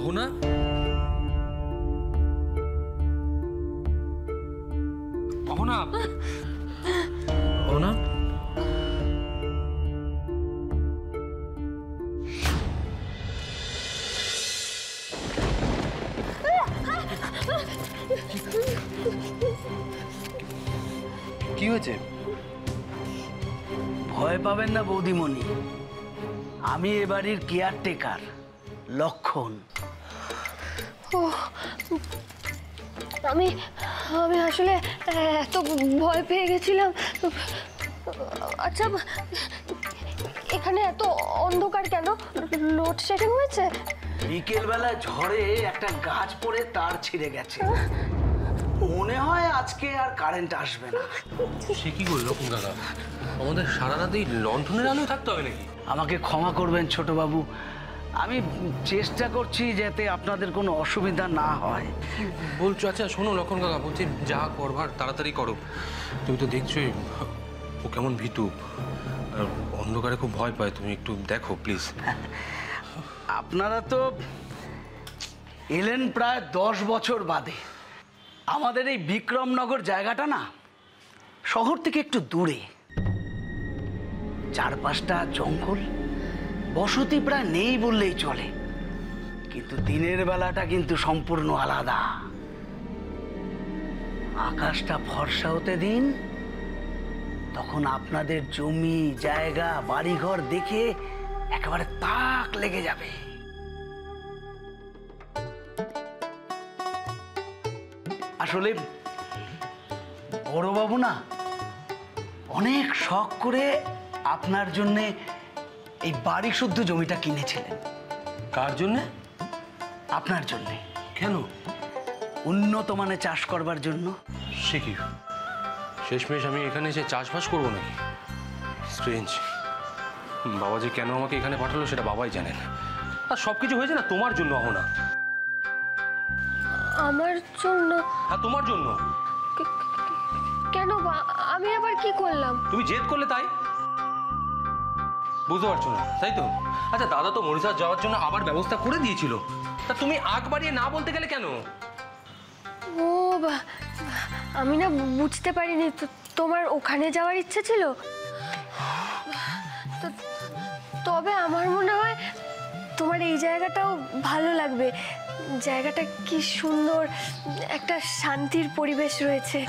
অহনা, অহনা, অহনা, কি হয়েছে? ভয় পাবেন না বৌদিমণি, আমি এ বাড়ির কেয়ারটেকার লক্ষণ। ও আমি আমি আসলে এত ভয় পেয়ে গেছিলাম। আচ্ছা, এখানে এত অন্ধকার কেন? লোডশেডিং হয়েছে? বিকেলবেলা ঝড়ে একটা গাছ পড়ে তার ছিঁড়ে গেছে, মনে হয় আজকে আর কারেন্ট আসবে না। সে কি করলো লক্ষণ কাকা? আমাদের সারা রাতেই লণ্ঠনের আলো থাকতে হবে নাকি? আমাকে ক্ষমা করবেন ছোটবাবু, আমি চেষ্টা করছি যাতে আপনাদের কোনো অসুবিধা না হয়। বলছো? আচ্ছা শোনো লক্ষণ কাকা, বলছি যা করবার তাড়াতাড়ি করো। তুমি তো দেখছোই ও কেমন ভীতু, আর অন্ধকারে খুব ভয় পায়। তুমি একটু দেখো প্লিজ। আপনারা তো এলেন প্রায় 10 বছর বাদে। আমাদের এই বিক্রমনগর জায়গাটা না শহর থেকে একটু দূরে, চারপাশটা জঙ্গল, বসতি প্রায় নেই বললেই চলে। কিন্তু দিনের বেলাটা কিন্তু সম্পূর্ণ আলাদা। আকাশটা ফর্সা হতে দিন, তখন আপনাদের জমি জায়গা বাড়িঘর দেখে একেবারে তাক লেগে যাবে। আসলে বড়বাবু না অনেক শখ করে আপনার জন্যে এই বাড়ি শুদ্ধ জমিটা কিনেছিলেন। কার জন্যে? আপনার জন্যে। কেন? উন্নত মানে চাষ করবার জন্য। সে কি, শেষমেশ আমি এখানে এসে চাষবাস করবো নাকি? স্ট্রেঞ্জ। বাবা যে কেন আমাকে এখানে পাঠালো সেটা বাবাই জানেন। আর সব কিছু হয়েছে না তোমার জন্য অহনা। আমার জন্য? হ্যাঁ তোমার জন্য। কেন? আমি আবার কি করলাম? তুমি জেদ করলে তাই, বুঝতে পারছো না তাই তো? আচ্ছা দাদা তো মরিশাস যাওয়ার জন্য আবার ব্যবস্থা করে দিয়েছিল, তা তুমি আগ বাড়িয়ে না বলতে গেলে কেন? ও আমি না বুঝতে পারিনি তোমার ওখানে যাওয়ার ইচ্ছে ছিল। তবে আমার মনে হয় তোমার এই জায়গাটাও ভালো লাগবে। জায়গাটা কি সুন্দর, একটা শান্তির পরিবেশ রয়েছে।